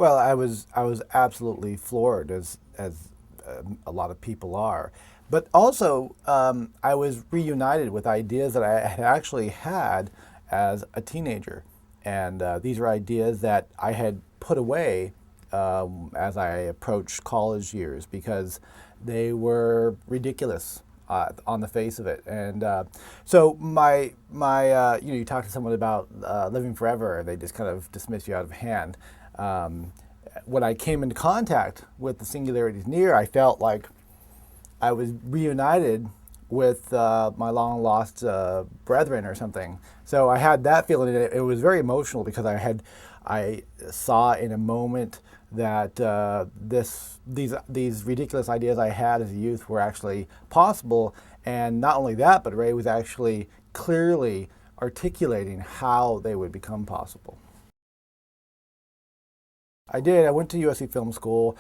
Well, I was absolutely floored, a lot of people are, but also I was reunited with ideas that I had actually had as a teenager, and these are ideas that I had put away as I approached college years because they were ridiculous on the face of it. And so you talk to someone about living forever, they just kind of dismiss you out of hand. Um, when I came into contact with the Singularity Is Near, I felt like I was reunited with my long lost brethren or something. So I had that feeling. It was very emotional because I saw in a moment that these ridiculous ideas I had as a youth were actually possible, and not only that, but Ray was actually clearly articulating how they would become possible. I did. I went to USC Film School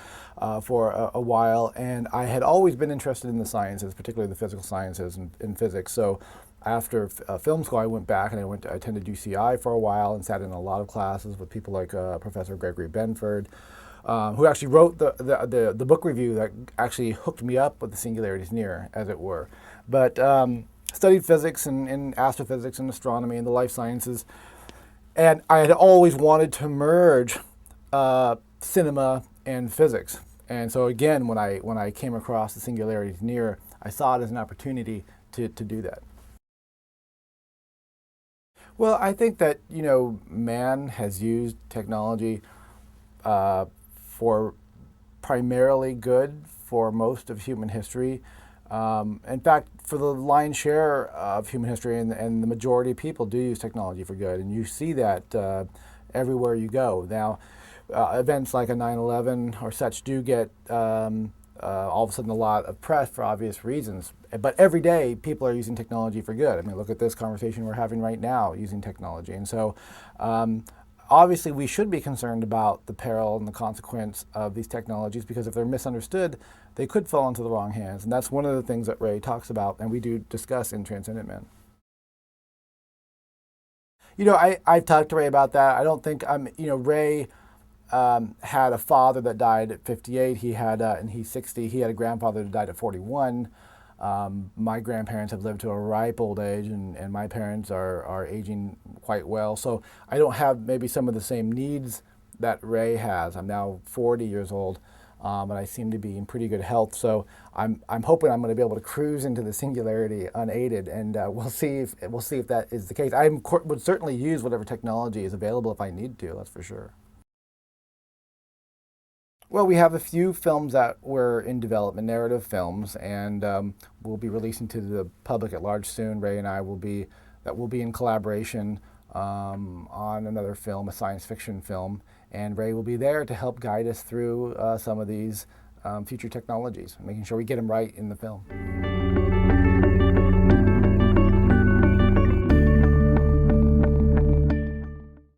for a while, and I had always been interested in the sciences, particularly the physical sciences and physics. So after film school, I went back and I attended UCI for a while and sat in a lot of classes with people like Professor Gregory Benford, who actually wrote the book review that actually hooked me up with the Singularity Is Near, as it were. But studied physics and astrophysics and astronomy and the life sciences, and I had always wanted to merge cinema and physics. And so again, when I came across the Singularity Is Near, I saw it as an opportunity to do that. Well, I think that man has used technology uh, for primarily good for most of human history. In fact, for the lion's share of human history, and the majority of people do use technology for good, and you see that everywhere you go. Now, events like a 9/11 or such do get all of a sudden a lot of press for obvious reasons. But every day, people are using technology for good. I mean, look at this conversation we're having right now using technology. And so, obviously, we should be concerned about the peril and the consequence of these technologies, because if they're misunderstood, they could fall into the wrong hands. And that's one of the things that Ray talks about, and we do discuss in Transcendent Man. I've talked to Ray about that. I don't think, Ray had a father that died at 58. And he's 60. He had a grandfather that died at 41. My grandparents have lived to a ripe old age, and my parents are aging quite well. So I don't have maybe some of the same needs that Ray has. I'm now 40 years old, and I seem to be in pretty good health. So I'm hoping I'm going to be able to cruise into the singularity unaided, and we'll see if that is the case. Would certainly use whatever technology is available if I need to. That's for sure. Well, we have a few films that were in development, narrative films, and we'll be releasing to the public at large soon. Ray and I will be in collaboration on another film, a science fiction film, and Ray will be there to help guide us through some of these future technologies, making sure we get them right in the film.